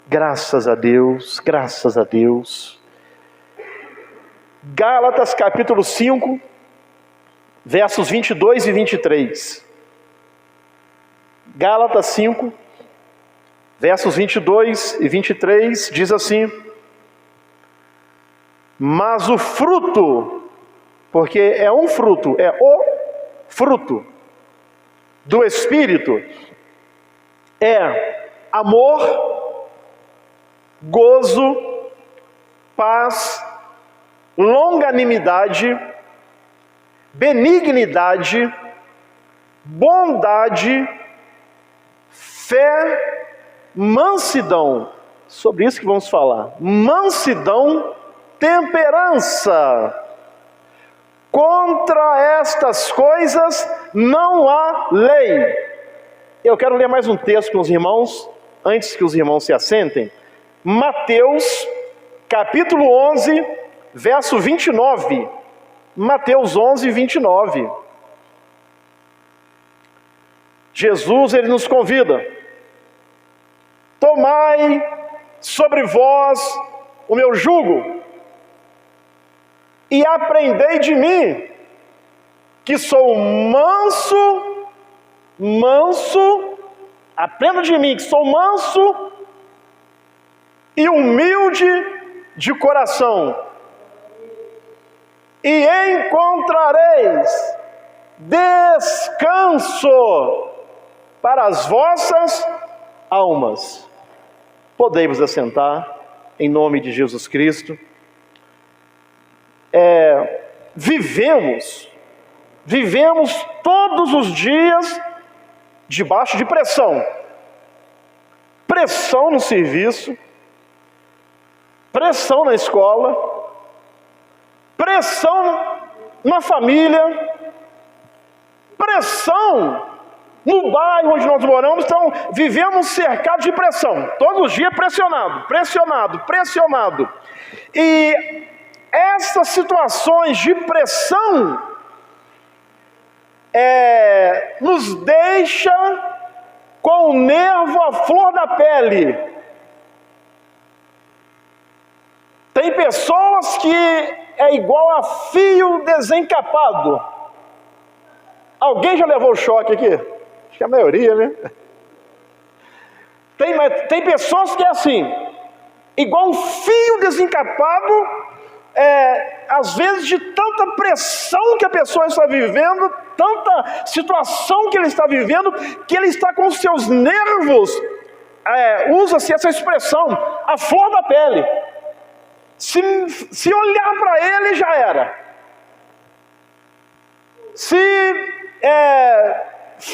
Graças a Deus, graças a Deus. Gálatas capítulo 5, versos 22 e 23. Gálatas 5, versos 22 e 23, diz assim: mas o fruto, porque é um fruto, é o fruto do Espírito, é amor, gozo, paz, longanimidade, benignidade, bondade, fé, mansidão. Sobre isso que vamos falar. Mansidão, temperança. Contra estas coisas não há lei. Eu quero ler mais um texto com os irmãos, antes que os irmãos se assentem. Mateus, capítulo 11, verso 29. Mateus 11, 29. Jesus, ele nos convida: tomai sobre vós o meu jugo e aprendei de mim, que sou manso, aprenda de mim, que sou manso e humilde de coração, e encontrareis descanso para as vossas almas. Podei-vos assentar, em nome de Jesus Cristo. Vivemos todos os dias debaixo de pressão. Pressão no serviço, pressão na escola, pressão na família, pressão no bairro onde nós moramos. Então, vivemos cercados de pressão, todos os dias pressionado. E essas situações de pressão nos deixa com o nervo à flor da pele. Tem pessoas que é igual a fio desencapado. Alguém já levou choque aqui? Acho que a maioria, né? Tem pessoas que é assim, igual um fio desencapado. Às vezes de tanta pressão que a pessoa está vivendo, tanta situação que ele está vivendo, que ele está com os seus nervos, usa-se essa expressão, a flor da pele. Se olhar para ele, já era. Se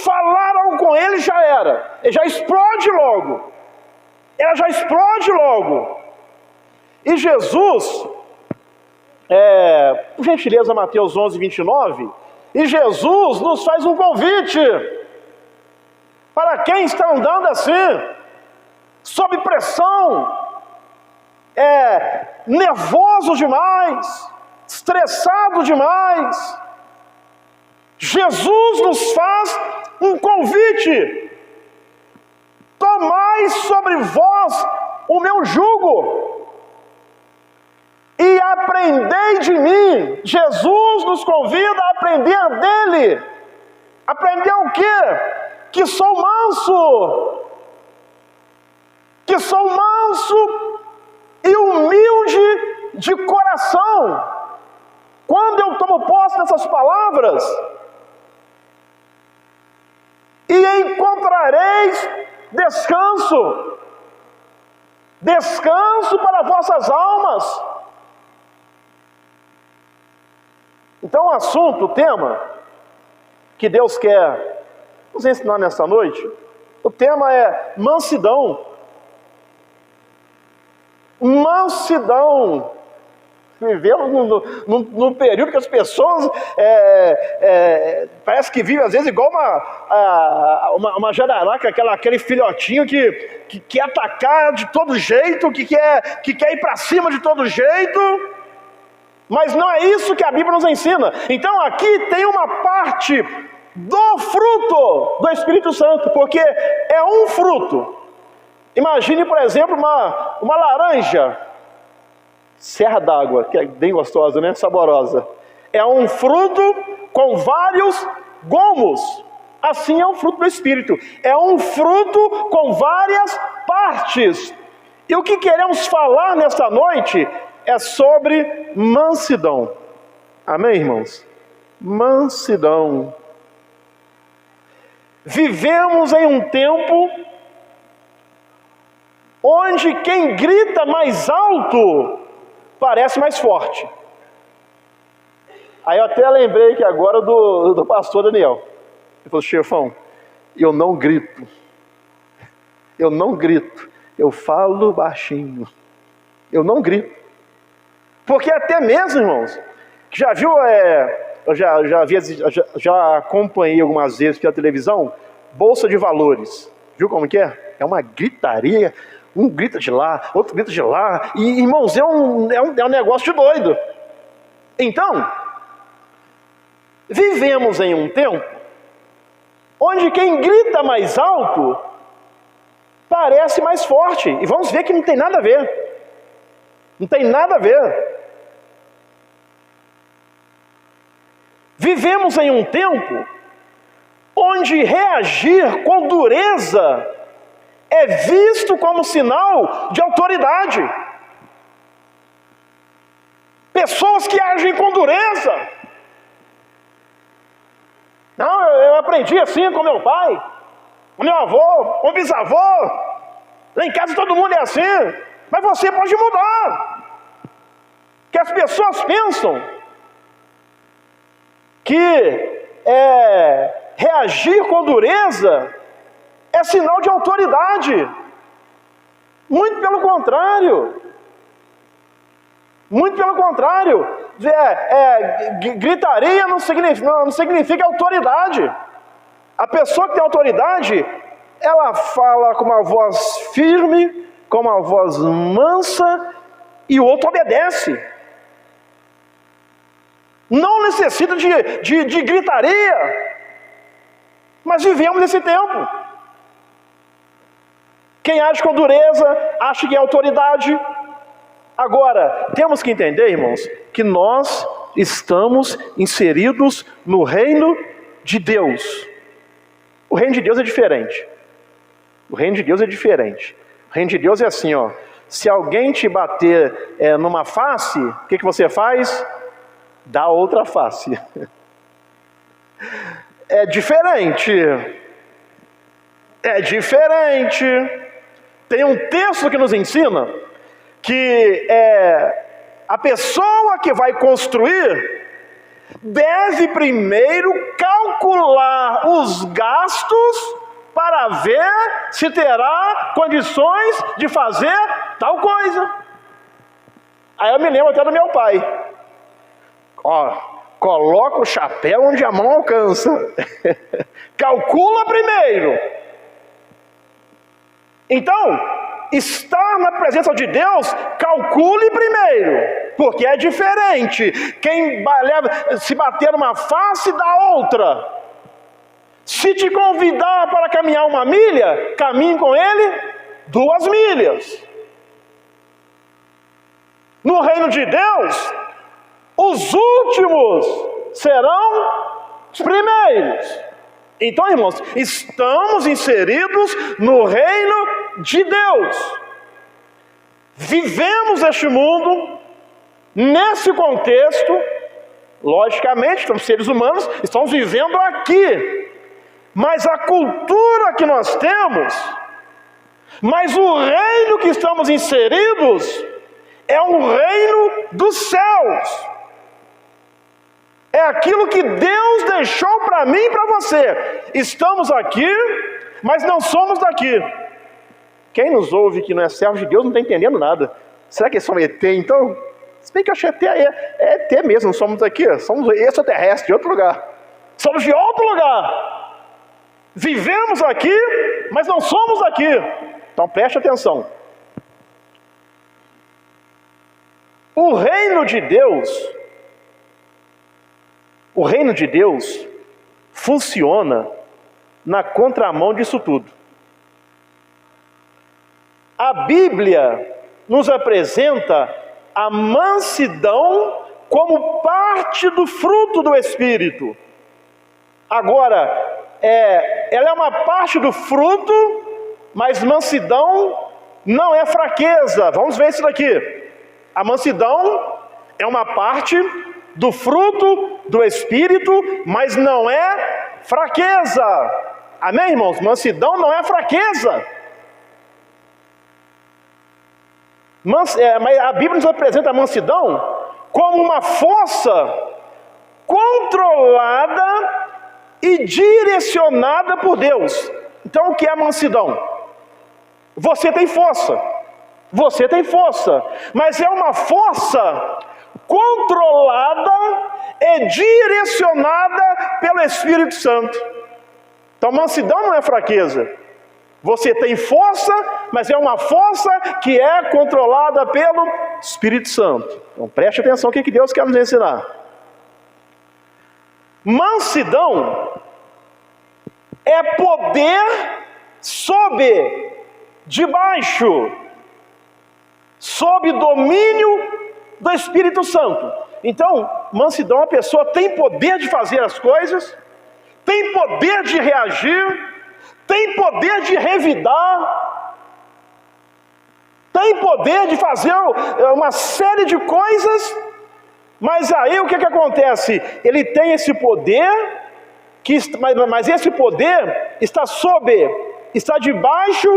falar algo com ele, já era. Ele já explode logo. Ela já explode logo. E Jesus, por gentileza, Mateus 11, 29, e Jesus nos faz um convite para quem está andando assim, sob pressão, nervoso demais, estressado demais. Jesus nos faz um convite: tomai sobre vós o meu jugo e aprendei de mim. Jesus nos convida a aprender dele. Aprender o quê? Que sou manso e humilde de coração. Quando eu tomo posse dessas palavras, e encontrareis descanso para vossas almas. Então o assunto, o tema que Deus quer nos ensinar nessa noite, o tema é mansidão. Mansidão. Vivemos num período que as pessoas parece que vivem às vezes igual uma jararaca, aquele filhotinho que quer atacar de todo jeito, que quer ir para cima de todo jeito. Mas não é isso que a Bíblia nos ensina. Então aqui tem uma parte do fruto do Espírito Santo, porque é um fruto. Imagine, por exemplo, uma laranja, serra d'água, que é bem gostosa, né? Saborosa. É um fruto com vários gomos. Assim é o fruto do Espírito. É um fruto com várias partes. E o que queremos falar nesta noite é sobre mansidão. Amém, irmãos? Mansidão. Vivemos em um tempo onde quem grita mais alto parece mais forte. Aí eu até lembrei que agora do pastor Daniel. Ele falou: chefão, eu não grito. Eu não grito. Eu falo baixinho. Eu não grito. Porque até mesmo, irmãos, que já viu, eu já acompanhei algumas vezes pela televisão, Bolsa de Valores. Viu como que é? É uma gritaria. Um grita de lá, outro grita de lá. E, irmãos, é um negócio de doido. Então, vivemos em um tempo onde quem grita mais alto parece mais forte. E vamos ver que não tem nada a ver. Não tem nada a ver. Vivemos em um tempo onde reagir com dureza é visto como sinal de autoridade. Pessoas que agem com dureza. Não, eu aprendi assim com meu pai, com meu avô, com o bisavô. Lá em casa todo mundo é assim. Mas você pode mudar. Que as pessoas pensam que reagir com dureza é sinal de autoridade. Muito pelo contrário. Muito pelo contrário. Gritaria não significa autoridade. A pessoa que tem autoridade, ela fala com uma voz firme, com uma voz mansa, e o outro obedece. Não necessita de gritaria. Mas vivemos nesse tempo. Quem age com dureza, acha que é autoridade. Agora, temos que entender, irmãos, que nós estamos inseridos no reino de Deus. O reino de Deus é diferente. O reino de Deus é diferente. O reino de Deus é assim, ó. Se alguém te bater numa face, o que você faz? Dá outra face. É diferente. É diferente. Tem um texto que nos ensina que a pessoa que vai construir deve primeiro calcular os gastos para ver se terá condições de fazer tal coisa. Aí eu me lembro até do meu pai. Ó, coloca o chapéu onde a mão alcança. Calcula primeiro. Então, estar na presença de Deus, calcule primeiro, porque é diferente. Quem se bater numa face, dá outra. Se te convidar para caminhar 1 milha, caminhe com ele 2 milhas. No reino de Deus, os últimos serão os primeiros. Então, irmãos, estamos inseridos no reino de Deus. Vivemos este mundo, nesse contexto, logicamente, somos seres humanos, estamos vivendo aqui. Mas a cultura que nós temos, mas o reino que estamos inseridos, é um reino dos céus. É aquilo que Deus deixou para mim e para você. Estamos aqui, mas não somos daqui. Quem nos ouve que não é servo de Deus não está entendendo nada. Será que é só ET então? Se bem que eu achei ET é ET mesmo, não somos aqui. Somos extraterrestres de outro lugar. Somos de outro lugar. Vivemos aqui, mas não somos daqui. Então preste atenção. O reino de Deus funciona na contramão disso tudo. A Bíblia nos apresenta a mansidão como parte do fruto do Espírito. Agora, ela é uma parte do fruto, mas mansidão não é fraqueza. Vamos ver isso daqui. A mansidão é uma parte do fruto do Espírito, mas não é fraqueza. Amém, irmãos? Mansidão não é fraqueza. Mas a Bíblia nos apresenta a mansidão como uma força controlada e direcionada por Deus. Então, o que é a mansidão? Você tem força, mas é uma força controlada e direcionada pelo Espírito Santo. Então, mansidão não é fraqueza. Você tem força, mas é uma força que é controlada pelo Espírito Santo. Então preste atenção no que Deus quer nos ensinar. Mansidão é poder debaixo, sob domínio do Espírito Santo. Então, mansidão, a pessoa tem poder de fazer as coisas, tem poder de reagir, tem poder de revidar, tem poder de fazer uma série de coisas, mas aí o que acontece? Ele tem esse poder, mas esse poder está debaixo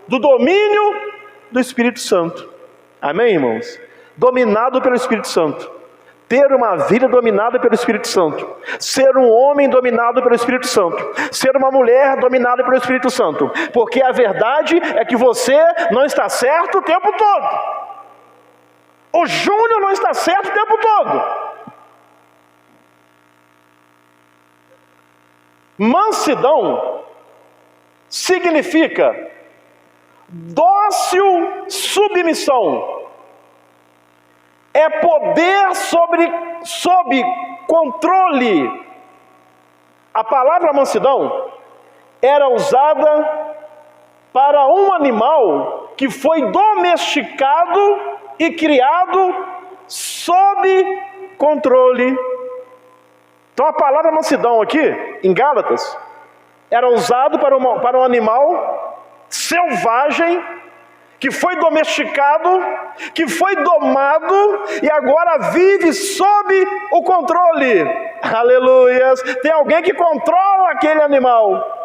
do domínio do Espírito Santo. Amém, irmãos? Dominado pelo Espírito Santo. Ter uma vida dominada pelo Espírito Santo. Ser um homem dominado pelo Espírito Santo. Ser uma mulher dominada pelo Espírito Santo. Porque a verdade é que você não está certo o tempo todo. O Júnior não está certo o tempo todo. Mansidão significa dócil submissão. É poder sob controle. A palavra mansidão era usada para um animal que foi domesticado e criado sob controle. Então a palavra mansidão aqui, em Gálatas, era usado para um animal selvagem, que foi domesticado, que foi domado e agora vive sob o controle. Aleluias! Tem alguém que controla aquele animal.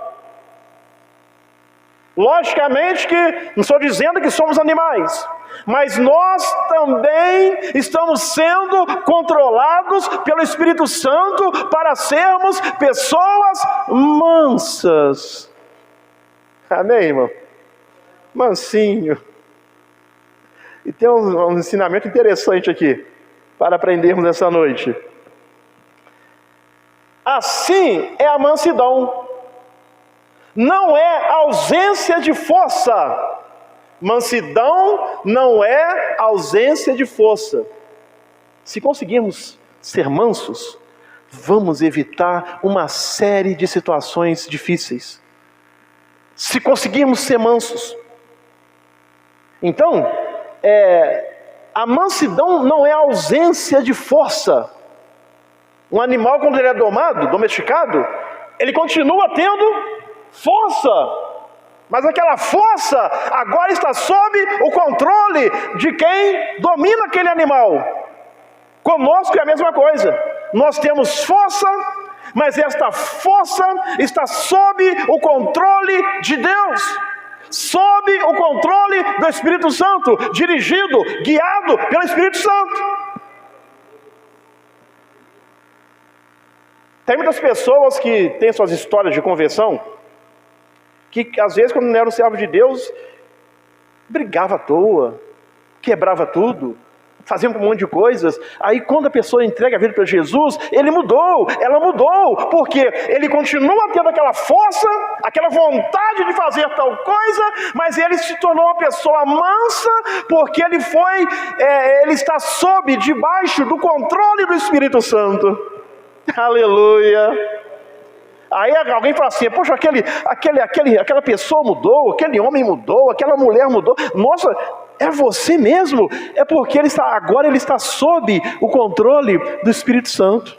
Logicamente que não estou dizendo que somos animais, mas nós também estamos sendo controlados pelo Espírito Santo para sermos pessoas mansas. Amém, irmão? Mansinho. E tem um ensinamento interessante aqui para aprendermos essa noite. Assim é a mansidão. Não é ausência de força. Mansidão não é ausência de força. Se conseguirmos ser mansos, vamos evitar uma série de situações difíceis. Se conseguirmos ser mansos. Então, a mansidão não é ausência de força. Um animal, quando ele é domesticado, ele continua tendo força, mas aquela força agora está sob o controle de quem domina aquele animal. Conosco é a mesma coisa. Nós temos força, mas esta força está sob o controle de Deus, sob o controle do Espírito Santo, dirigido, guiado pelo Espírito Santo. Tem muitas pessoas que têm suas histórias de conversão, que às vezes quando não eram servos de Deus, brigava à toa, quebrava tudo, fazia um monte de coisas. Aí quando a pessoa entrega a vida para Jesus, ela mudou, porque ele continua tendo aquela força, aquela vontade de fazer tal coisa, mas ele se tornou uma pessoa mansa, porque ele está debaixo do controle do Espírito Santo. Aleluia! Aí alguém fala assim, poxa, aquela pessoa mudou, aquele homem mudou, aquela mulher mudou. Nossa, é você mesmo? É porque agora ele está sob o controle do Espírito Santo.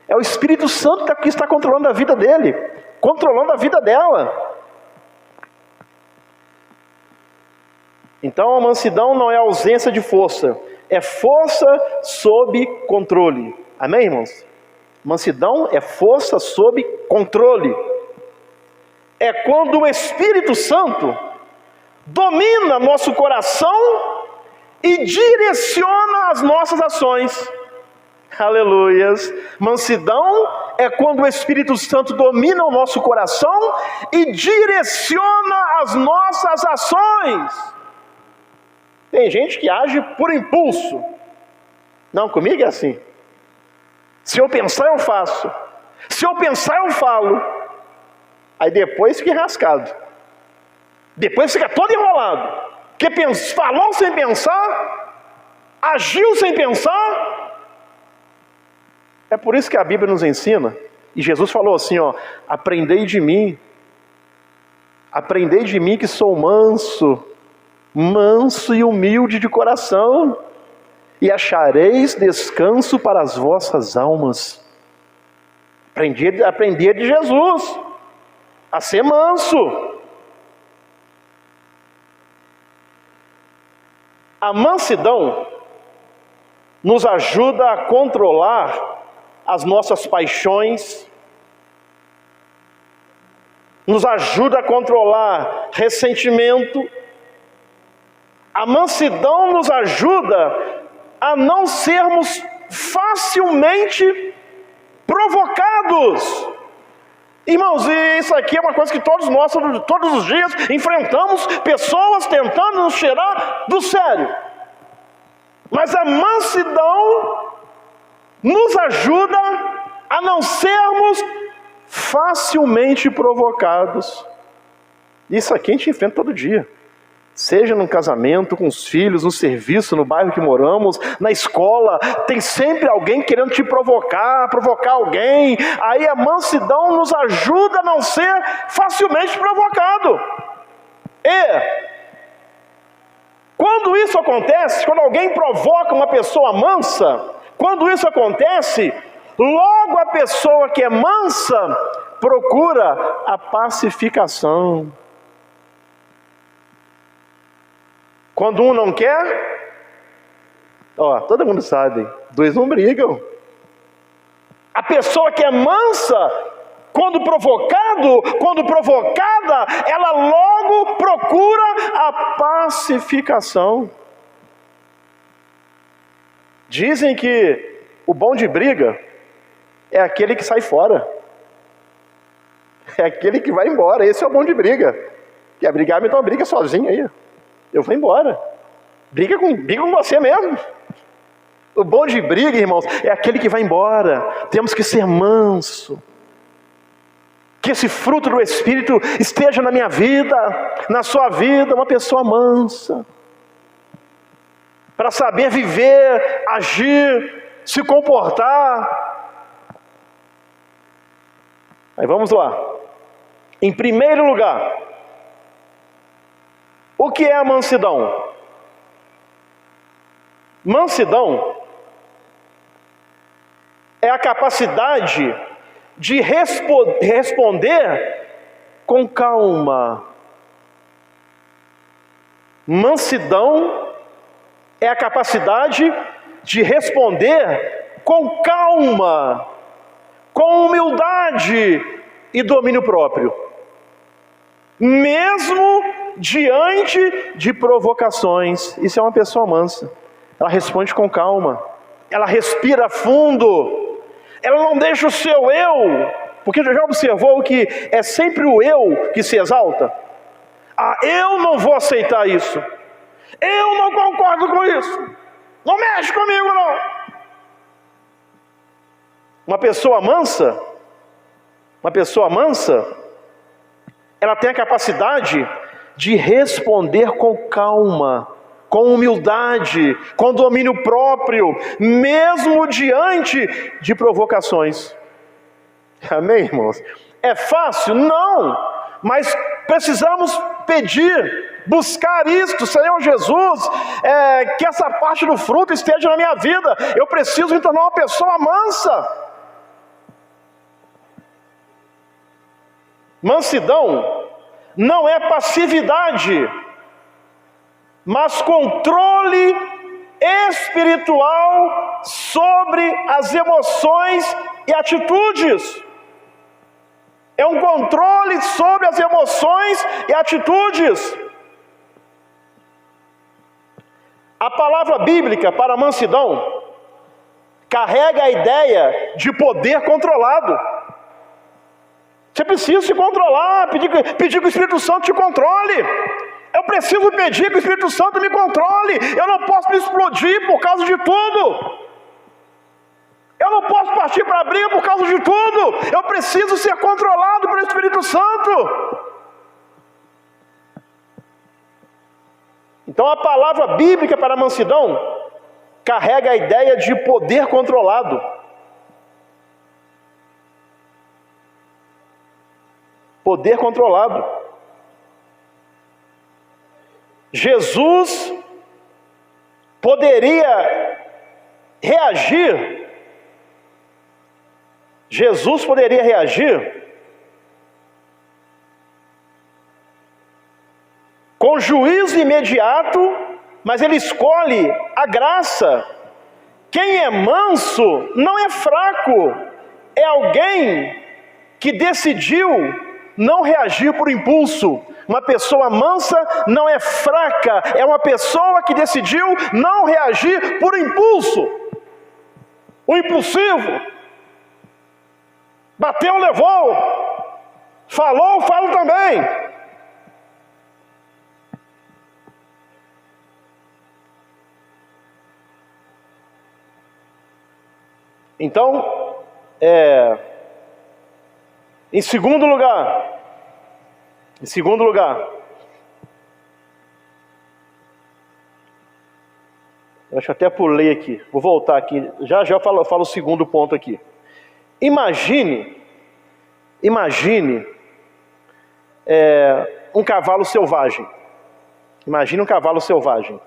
É o Espírito Santo que está controlando a vida dele, controlando a vida dela. Então a mansidão não é ausência de força, é força sob controle. Amém, irmãos? Mansidão é força sob controle. É quando o Espírito Santo domina nosso coração e direciona as nossas ações. Aleluias. Mansidão é quando o Espírito Santo domina o nosso coração e direciona as nossas ações. Tem gente que age por impulso. Não, comigo é assim. Se eu pensar, eu faço. Se eu pensar, eu falo. Aí depois fica enrascado. Depois fica todo enrolado. Porque falou sem pensar, agiu sem pensar. É por isso que a Bíblia nos ensina. E Jesus falou assim, aprendei de mim que sou manso e humilde de coração, e achareis descanso para as vossas almas. Aprender de Jesus a ser manso. A mansidão nos ajuda a controlar as nossas paixões, nos ajuda a controlar ressentimento. A mansidão nos ajuda a não sermos facilmente provocados. Irmãos, e isso aqui é uma coisa que todos nós, todos os dias, enfrentamos pessoas tentando nos tirar do sério. Mas a mansidão nos ajuda a não sermos facilmente provocados. Isso aqui a gente enfrenta todo dia. Seja num casamento, com os filhos, no serviço, no bairro que moramos, na escola, tem sempre alguém querendo te provocar alguém. Aí a mansidão nos ajuda a não ser facilmente provocado. E quando isso acontece, quando alguém provoca uma pessoa mansa, quando isso acontece, logo a pessoa que é mansa procura a pacificação. Quando um não quer, todo mundo sabe, dois não brigam. A pessoa que é mansa, quando provocada, ela logo procura a pacificação. Dizem que o bom de briga é aquele que sai fora. É aquele que vai embora, esse é o bom de briga. Quer brigar, então briga sozinho aí. Eu vou embora. Briga com você mesmo. O bom de briga, irmãos, é aquele que vai embora. Temos que ser manso. Que esse fruto do Espírito esteja na minha vida, na sua vida, uma pessoa mansa. Para saber viver, agir, se comportar. Aí vamos lá. Em primeiro lugar, o que é a mansidão? Mansidão é a capacidade de responder com calma. Mansidão é a capacidade de responder com calma, com humildade e domínio próprio, mesmo diante de provocações. Isso é uma pessoa mansa. Ela responde com calma, ela respira fundo, ela não deixa o seu eu, porque já observou que é sempre o eu que se exalta? Eu não vou aceitar isso, eu não concordo com isso, não mexe comigo não. Uma pessoa mansa, ela tem a capacidade de responder com calma, com humildade, com domínio próprio, mesmo diante de provocações. Amém, irmãos? É fácil? Não. Mas precisamos pedir, buscar isto. Senhor Jesus, que essa parte do fruto esteja na minha vida. Eu preciso me tornar uma pessoa mansa. Mansidão não é passividade, mas controle espiritual sobre as emoções e atitudes. É um controle sobre as emoções e atitudes. A palavra bíblica para mansidão carrega a ideia de poder controlado. Você precisa se controlar, pedir que o Espírito Santo te controle. Eu preciso pedir que o Espírito Santo me controle. Eu não posso me explodir por causa de tudo. Eu não posso partir para a briga por causa de tudo. Eu preciso ser controlado pelo Espírito Santo. Então a palavra bíblica para a mansidão carrega a ideia de poder controlado. Poder controlado. Jesus poderia reagir. Com juízo imediato, mas ele escolhe a graça. Quem é manso não é fraco, é alguém que decidiu não reagir por impulso. Uma pessoa mansa não é fraca, é uma pessoa que decidiu não reagir por impulso. O impulsivo bateu, levou, falou, falo também. Então, em segundo lugar, eu acho que até pulei aqui, vou voltar aqui, já eu falo o segundo ponto aqui. Imagine um cavalo selvagem. Imagine um cavalo selvagem.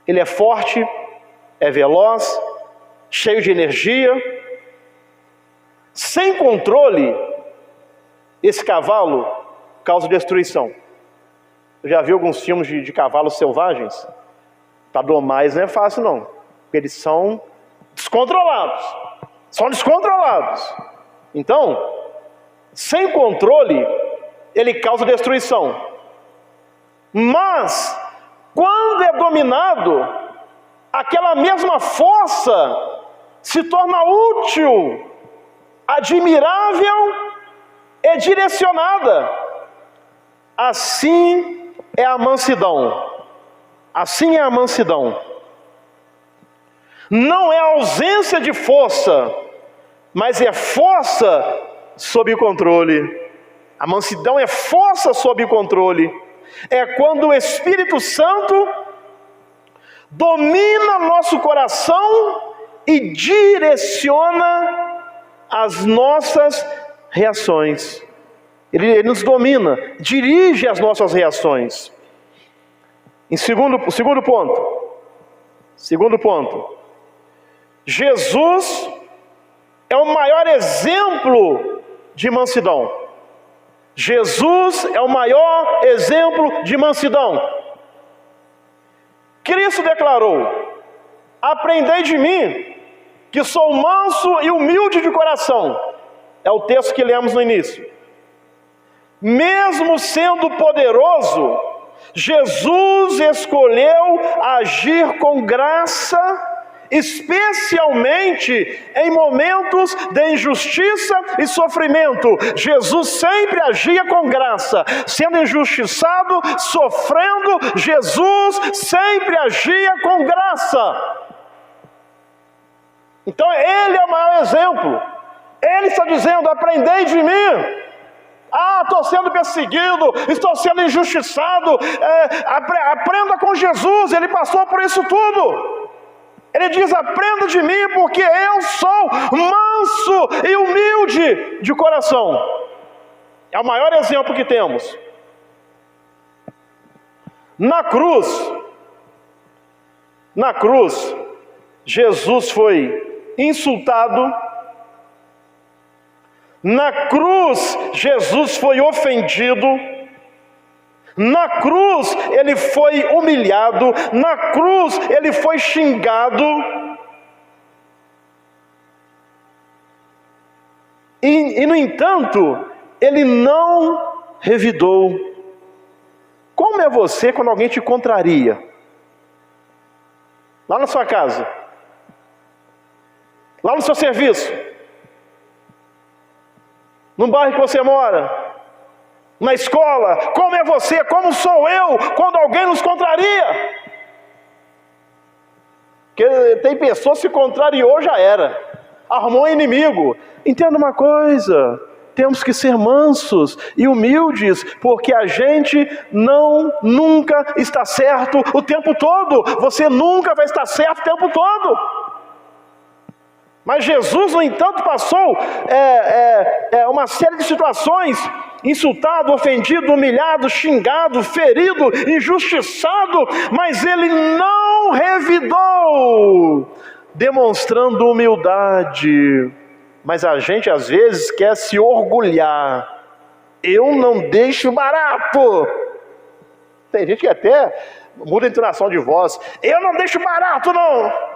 Ele é forte, é veloz, cheio de energia. Sem controle, esse cavalo causa destruição. Eu já vi alguns filmes de cavalos selvagens. Para domar eles não é fácil não, porque eles são descontrolados. Então, sem controle, ele causa destruição. Mas, quando é dominado, aquela mesma força se torna útil, admirável e direcionada. Assim é a mansidão. Assim é a mansidão. Não é ausência de força, mas é força sob controle. A mansidão é força sob controle. É quando o Espírito Santo domina nosso coração e direciona as nossas reações. Ele nos domina, dirige as nossas reações. Segundo ponto, Jesus é o maior exemplo de mansidão. Jesus é o maior exemplo de mansidão. Cristo declarou: aprendei de mim, que sou manso e humilde de coração. É o texto que lemos no início. Mesmo sendo poderoso, Jesus escolheu agir com graça, especialmente em momentos de injustiça e sofrimento. Jesus sempre agia com graça. Sendo injustiçado, sofrendo, Jesus sempre agia com graça. Então ele é o maior exemplo. Ele está dizendo: aprendei de mim. Estou sendo perseguido, estou sendo injustiçado. Aprenda com Jesus, ele passou por isso tudo. Ele diz: aprenda de mim, porque eu sou manso e humilde de coração. É o maior exemplo que temos. Na cruz, Jesus foi insultado. Na cruz, Jesus foi ofendido. Na cruz, ele foi humilhado. Na cruz, ele foi xingado. E no entanto, ele não revidou. Como é você quando alguém te contraria? Lá na sua casa, lá no seu serviço, no bairro que você mora, na escola. Como é você, como sou eu quando alguém nos contraria? Porque tem pessoas que se contrariou, já era, arrumou um inimigo. Entenda uma coisa: temos que ser mansos e humildes, porque a gente nunca está certo o tempo todo. Você nunca vai estar certo o tempo todo. Mas Jesus, no entanto, passou uma série de situações: insultado, ofendido, humilhado, xingado, ferido, injustiçado, mas ele não revidou, demonstrando humildade. Mas a gente às vezes quer se orgulhar. Eu não deixo barato. Tem gente que até muda a entonação de voz: eu não deixo barato, não.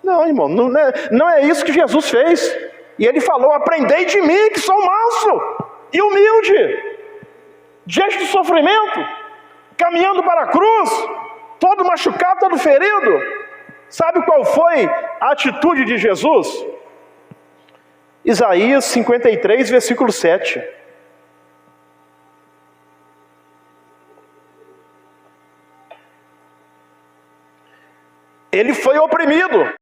Não, irmão, não é isso que Jesus fez. E ele falou: aprendei de mim, que sou manso e humilde. Diante do sofrimento, caminhando para a cruz, todo machucado, todo ferido. Sabe qual foi a atitude de Jesus? Isaías 53, versículo 7. Ele foi oprimido.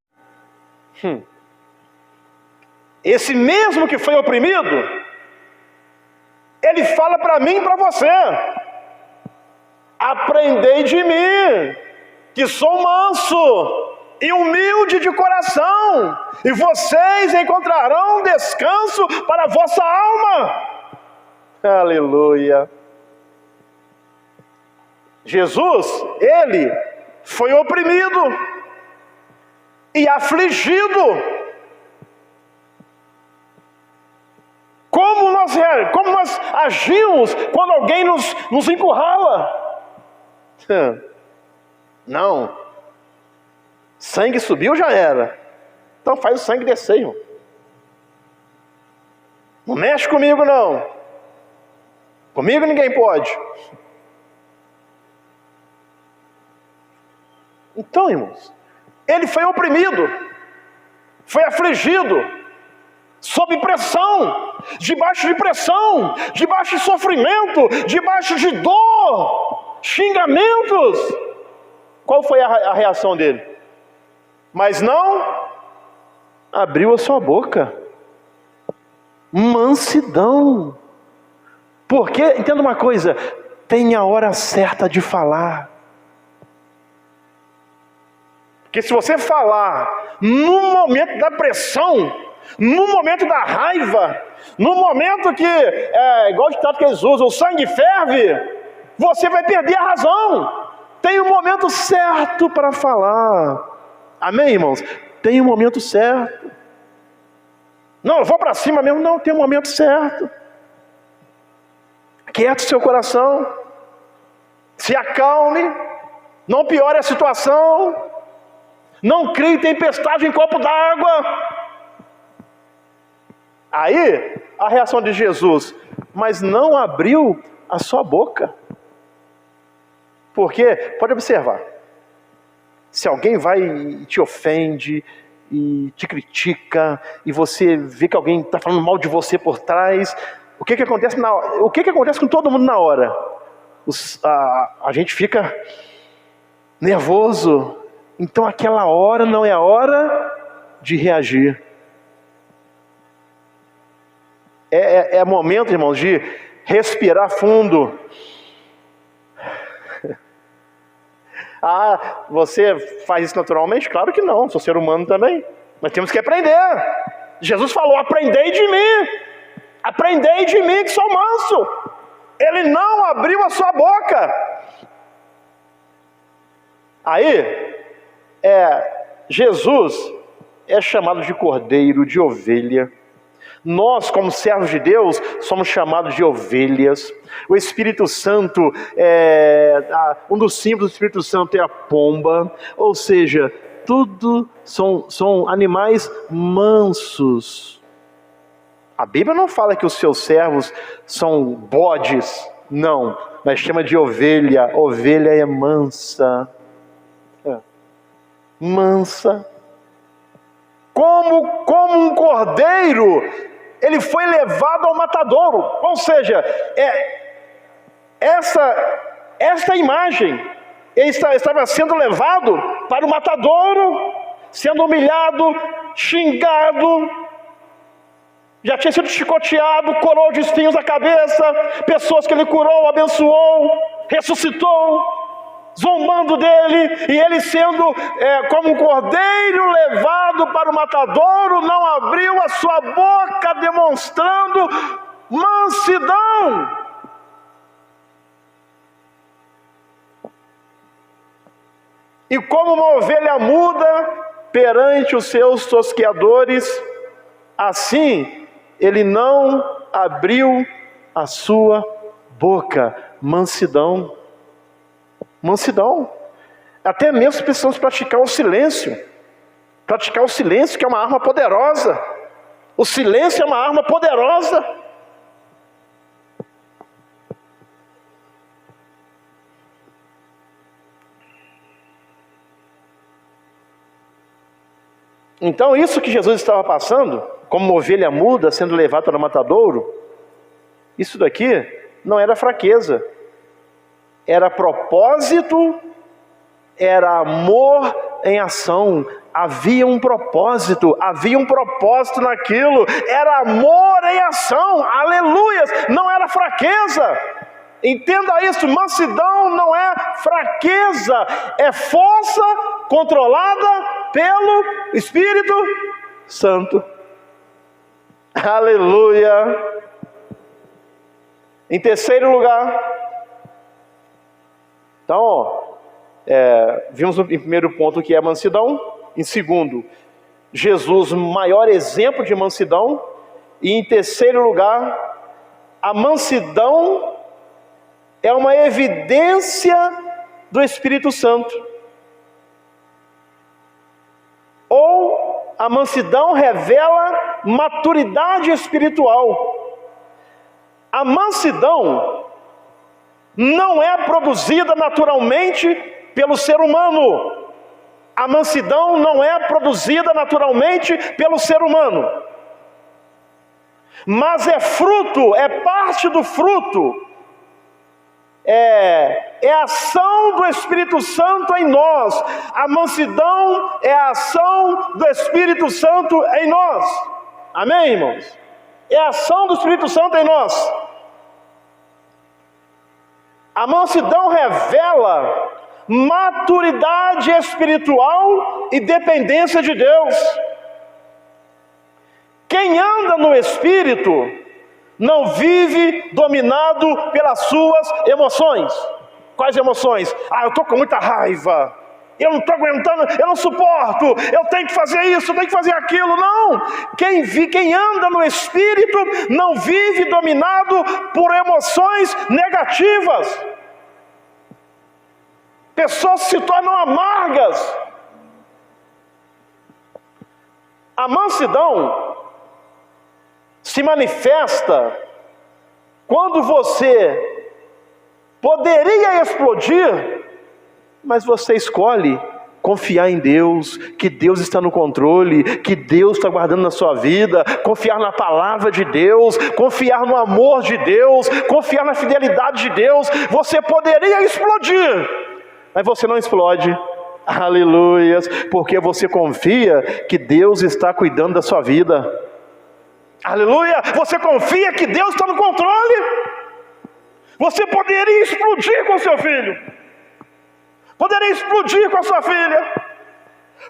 Esse mesmo que foi oprimido, ele fala para mim e para você: aprendei de mim, que sou manso e humilde de coração, e vocês encontrarão descanso para a vossa alma. Aleluia. Jesus, ele foi oprimido e afligido. Como nós agimos quando alguém nos encurrala? Não. Sangue subiu, já era. Então faz o sangue descer, irmão. Não mexe comigo, não. Comigo ninguém pode. Então, irmãos, ele foi oprimido, foi afligido, sob pressão, debaixo de pressão, debaixo de sofrimento, debaixo de dor, xingamentos. Qual foi a reação dele? Mas não abriu a sua boca. Mansidão. Porque, entenda uma coisa: tem a hora certa de falar. Porque se você falar no momento da pressão, no momento da raiva, no momento que, igual o ditado que eles usam, o sangue ferve, você vai perder a razão. Tem um momento certo para falar. Amém, irmãos? Tem um momento certo. Não, eu vou para cima mesmo. Não, tem um momento certo. Quiete seu coração. Se acalme. Não piore a situação. Não crie tempestade em copo d'água. Aí, a reação de Jesus: mas não abriu a sua boca. Porque, pode observar, se alguém vai e te ofende, e te critica, e você vê que alguém está falando mal de você por trás, o que acontece na hora? O que acontece com todo mundo na hora? A gente fica nervoso. Então aquela hora não é a hora de reagir. É momento, irmãos, de respirar fundo. Ah, você faz isso naturalmente? Claro que não, sou ser humano também. Mas temos que aprender. Jesus falou: aprendei de mim. Aprendei de mim que sou manso. Ele não abriu a sua boca. Aí, Jesus é chamado de cordeiro, de ovelha. Nós, como servos de Deus, somos chamados de ovelhas. O Espírito Santo, um dos símbolos do Espírito Santo é a pomba. Ou seja, tudo são animais mansos. A Bíblia não fala que os seus servos são bodes, não. Mas chama de ovelha. Ovelha é mansa. Mansa. Como um cordeiro, ele foi levado ao matadouro. Ou seja, esta imagem, ele estava sendo levado para o matadouro, sendo humilhado, xingado, já tinha sido chicoteado, coroa de espinhos na cabeça, pessoas que ele curou, abençoou, ressuscitou, zombando dele, e ele sendo como um cordeiro levado para o matadouro, não abriu a sua boca, demonstrando mansidão. E como uma ovelha muda perante os seus tosqueadores, assim ele não abriu a sua boca. Mansidão. Mansidão. Até mesmo precisamos praticar o silêncio. Praticar o silêncio, que é uma arma poderosa. O silêncio é uma arma poderosa. Então isso que Jesus estava passando, como uma ovelha muda sendo levada para o matadouro, isso daqui não era fraqueza. Era propósito, era amor em ação. Havia um propósito naquilo. Era amor em ação, aleluias, não era fraqueza. Entenda isso, mansidão não é fraqueza, é força controlada pelo Espírito Santo. Aleluia. Em terceiro lugar, então, vimos em primeiro ponto que é a mansidão. Em segundo, Jesus, maior exemplo de mansidão. E em terceiro lugar, a mansidão é uma evidência do Espírito Santo. Ou a mansidão revela maturidade espiritual. A mansidão não é produzida naturalmente pelo ser humano. A mansidão não é produzida naturalmente pelo ser humano. Mas é fruto, é parte do fruto. É a ação do Espírito Santo em nós. A mansidão é a ação do Espírito Santo em nós. Amém, irmãos? É a ação do Espírito Santo em nós. A mansidão revela maturidade espiritual e dependência de Deus. Quem anda no Espírito não vive dominado pelas suas emoções. Quais emoções? Eu estou com muita raiva, eu não estou aguentando, eu não suporto, eu tenho que fazer isso, eu tenho que fazer aquilo. Não, quem anda no Espírito não vive dominado por emoções negativas. Pessoas se tornam amargas. A mansidão se manifesta quando você poderia explodir, mas você escolhe confiar em Deus, que Deus está no controle, que Deus está guardando na sua vida, confiar na palavra de Deus, confiar no amor de Deus, confiar na fidelidade de Deus. Você poderia explodir, mas você não explode. Aleluias, porque você confia que Deus está cuidando da sua vida. Aleluia, você confia que Deus está no controle. Você poderia explodir com seu filho, poderia explodir com a sua filha,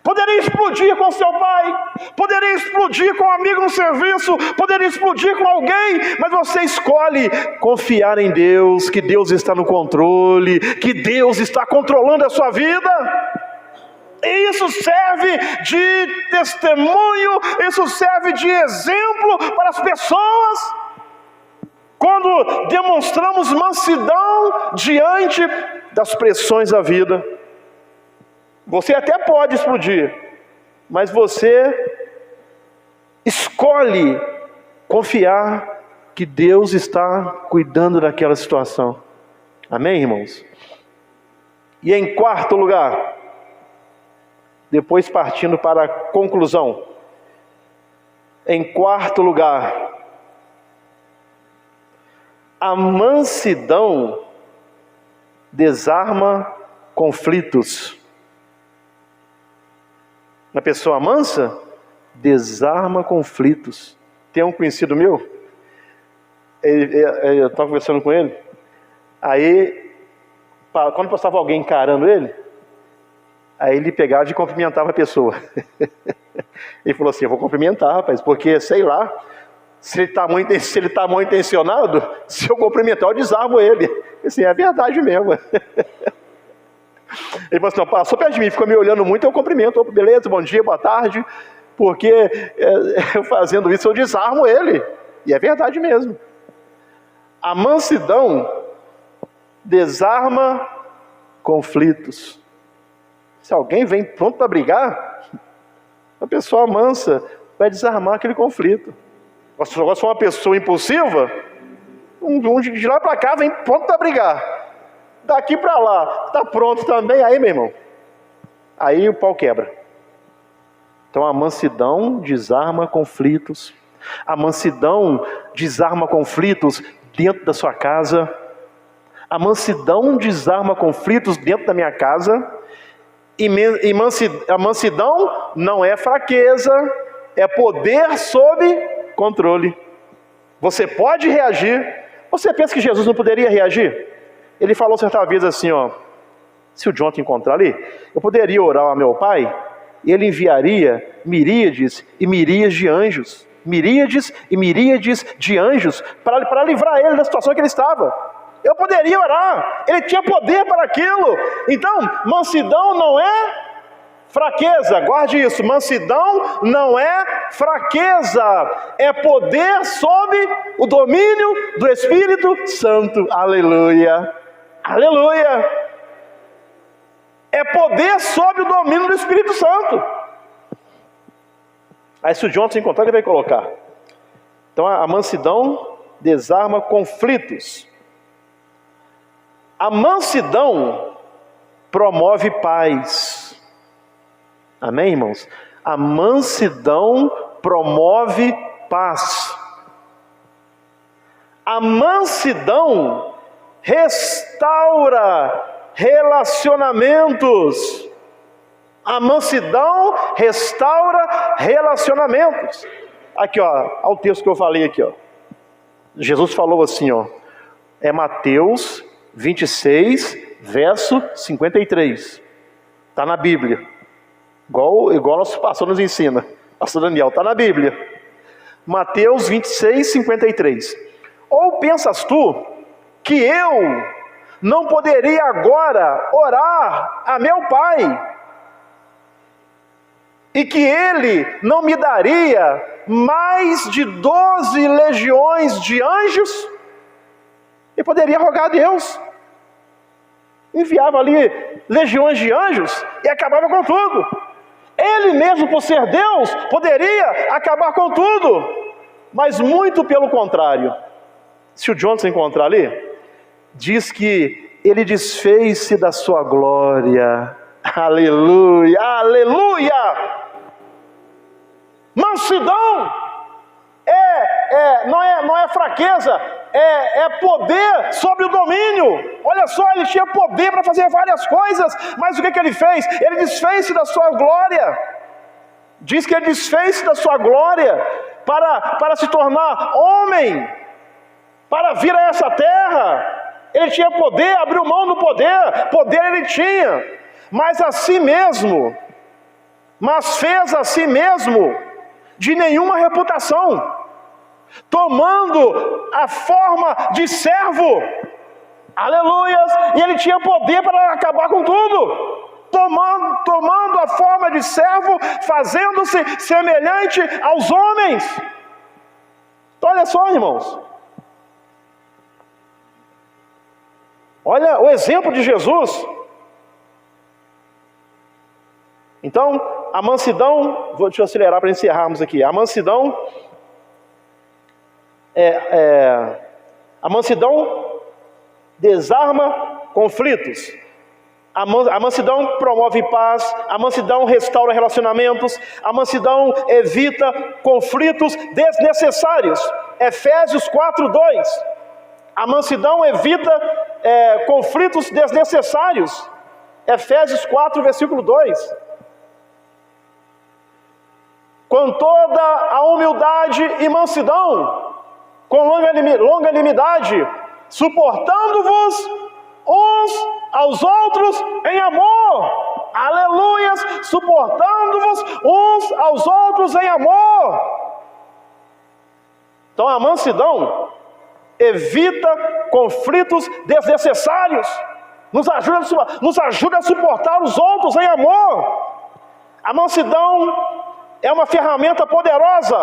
poderia explodir com seu pai, poderia explodir com um amigo no serviço, poderia explodir com alguém, mas você escolhe confiar em Deus, que Deus está no controle, que Deus está controlando a sua vida. E isso serve de testemunho, isso serve de exemplo para as pessoas. Quando demonstramos mansidão diante das pressões da vida, você até pode explodir, mas você escolhe confiar que Deus está cuidando daquela situação. Amém, irmãos? E em quarto lugar, depois partindo para a conclusão, em quarto lugar, a mansidão desarma conflitos. Uma pessoa mansa desarma conflitos. Tem um conhecido meu, eu estava conversando com ele, aí quando passava alguém encarando ele, aí ele pegava e cumprimentava a pessoa. Ele falou assim: eu vou cumprimentar, rapaz, porque sei lá, se ele está mal intencionado, se eu cumprimentar eu desarmo ele. Assim, é verdade mesmo. Ele falou assim: não, passou perto de mim, ficou me olhando muito, eu cumprimento, beleza, bom dia, boa tarde, porque eu fazendo isso eu desarmo ele. E é verdade mesmo. A mansidão desarma conflitos. Se alguém vem pronto para brigar, a pessoa mansa vai desarmar aquele conflito. Se for uma pessoa impulsiva, de lá para cá vem pronto para brigar. Daqui para lá, está pronto também, aí meu irmão, aí o pau quebra. Então a mansidão desarma conflitos. A mansidão desarma conflitos dentro da sua casa. A mansidão desarma conflitos dentro da minha casa. A mansidão não é fraqueza, é poder sob controle. Você pode reagir. Você pensa que Jesus não poderia reagir? Ele falou certa vez assim, ó: se o John te encontrar ali, eu poderia orar ao meu pai, e ele enviaria miríades e miríades de anjos, miríades e miríades de anjos, para livrar ele da situação que ele estava. Eu poderia orar, ele tinha poder para aquilo. Então, mansidão não é fraqueza, guarde isso, mansidão não é fraqueza, é poder sob o domínio do Espírito Santo. Aleluia, aleluia. É poder sob o domínio do Espírito Santo. Aí se o John se encontrar, ele vai colocar. Então a mansidão desarma conflitos. A mansidão promove paz. Amém, irmãos? A mansidão promove paz. A mansidão restaura relacionamentos. A mansidão restaura relacionamentos. Aqui, ó, olha o texto que eu falei aqui, ó. Jesus falou assim, ó, é Mateus 26, verso 53. Está na Bíblia. Igual nosso pastor nos ensina. Pastor Daniel, está na Bíblia. Mateus 26, 53. Ou pensas tu que eu não poderia agora orar a meu Pai, e que Ele não me daria mais de 12 legiões de anjos? Ele poderia rogar a Deus. Enviava ali legiões de anjos e acabava com tudo. Ele mesmo, por ser Deus, poderia acabar com tudo. Mas muito pelo contrário. Se o John se encontrar ali, diz que ele desfez-se da sua glória. Aleluia, aleluia. Mansidão não é fraqueza, é poder sobre o domínio. Olha só, ele tinha poder para fazer várias coisas, mas o que ele fez? Ele desfez-se da sua glória. Diz que ele desfez-se da sua glória para se tornar homem, para vir a essa terra, Ele tinha poder, abriu mão do poder. Poder ele tinha. Mas fez a si mesmo de nenhuma reputação, tomando a forma de servo. Aleluias! E ele tinha poder para acabar com tudo. Tomando a forma de servo, fazendo-se semelhante aos homens. Então, olha só, irmãos. Olha o exemplo de Jesus. Então, a mansidão, deixa eu acelerar para encerrarmos aqui. A mansidão desarma conflitos. A mansidão promove paz. A mansidão restaura relacionamentos. A mansidão evita conflitos desnecessários. Efésios 4:2. A mansidão evita conflitos desnecessários. Efésios 4, versículo 2. Com toda a humildade e mansidão, com longanimidade, suportando-vos uns aos outros em amor. Aleluias! Suportando-vos uns aos outros em amor. Então a mansidão evita conflitos desnecessários, nos ajuda a suportar os outros em amor. A mansidão é uma ferramenta poderosa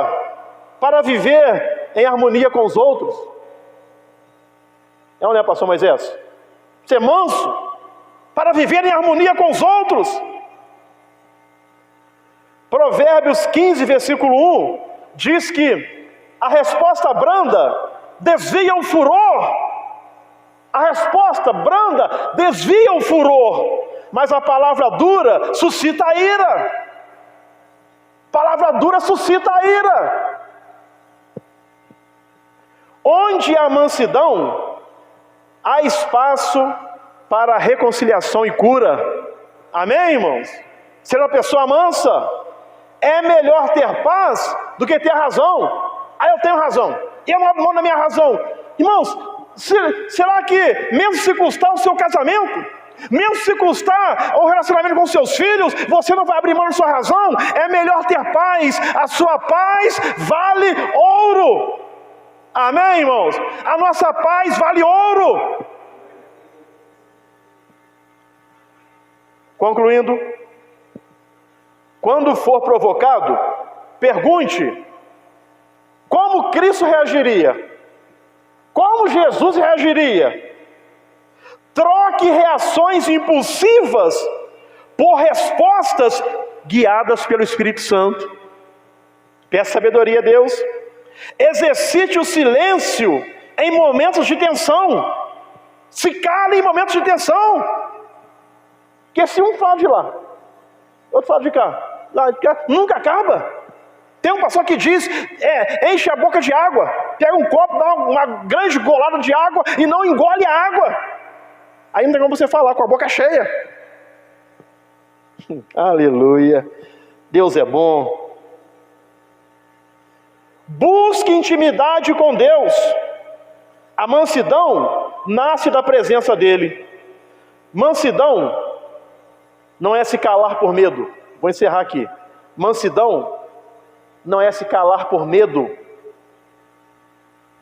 para viver em harmonia com os outros. É ou não é, pastor Moisés? Ser manso para viver em harmonia com os outros. Provérbios 15, versículo 1 diz que a resposta branda desvia o furor. A resposta branda desvia o furor, mas a palavra dura suscita a ira. Palavra dura suscita a ira. Onde há mansidão, há espaço para reconciliação e cura. Amém, irmãos? Ser uma pessoa mansa é melhor ter paz do que ter razão. Eu tenho razão, e eu abro mão da minha razão. Irmãos, será que mesmo se custar o seu casamento, mesmo se custar o relacionamento com seus filhos, você não vai abrir mão da sua razão? É melhor ter paz. A sua paz vale ouro. Amém, irmãos? A nossa paz vale ouro. Concluindo, quando for provocado, pergunte: como Cristo reagiria? Como Jesus reagiria? Troque reações impulsivas por respostas guiadas pelo Espírito Santo. Peça sabedoria a Deus. Exercite o silêncio em momentos de tensão. Se cale em momentos de tensão. Porque se um fala de lá, outro fala de cá, lá de cá, nunca acaba. Tem um pastor que diz, enche a boca de água, pega um copo, dá uma grande golada de água e não engole a água. Aí não tem como você falar com a boca cheia. Aleluia. Deus é bom. Busque intimidade com Deus. A mansidão nasce da presença dEle. Mansidão não é se calar por medo. Vou encerrar aqui. Mansidão não é se calar por medo.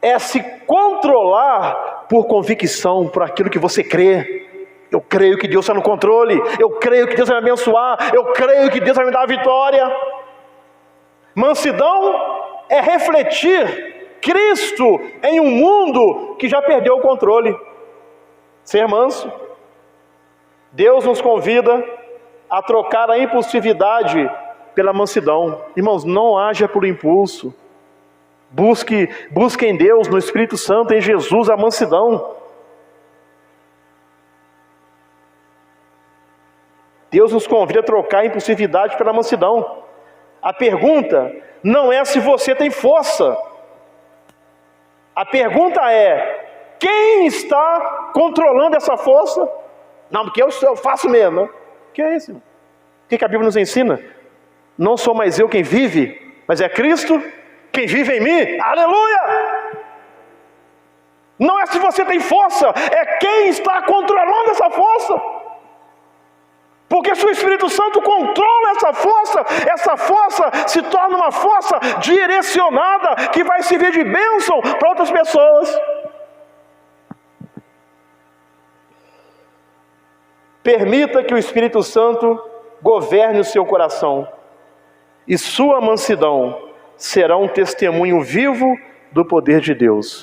É se controlar por convicção, por aquilo que você crê. Eu creio que Deus está no controle. Eu creio que Deus vai me abençoar. Eu creio que Deus vai me dar a vitória. Mansidão é refletir Cristo em um mundo que já perdeu o controle. Ser manso. Deus nos convida a trocar a impulsividade pela mansidão. Irmãos, não haja por impulso. Busque em Deus, no Espírito Santo, em Jesus, a mansidão. Deus nos convida a trocar a impulsividade pela mansidão. A pergunta não é se você tem força. A pergunta é: quem está controlando essa força? Não, porque eu faço mesmo. O que é isso? O que a Bíblia nos ensina? Não sou mais eu quem vive, mas é Cristo quem vive em mim. Aleluia! Não é se você tem força, é quem está controlando essa força. Porque se o Espírito Santo controla essa força se torna uma força direcionada, que vai servir de bênção para outras pessoas. Permita que o Espírito Santo governe o seu coração, e sua mansidão será um testemunho vivo do poder de Deus.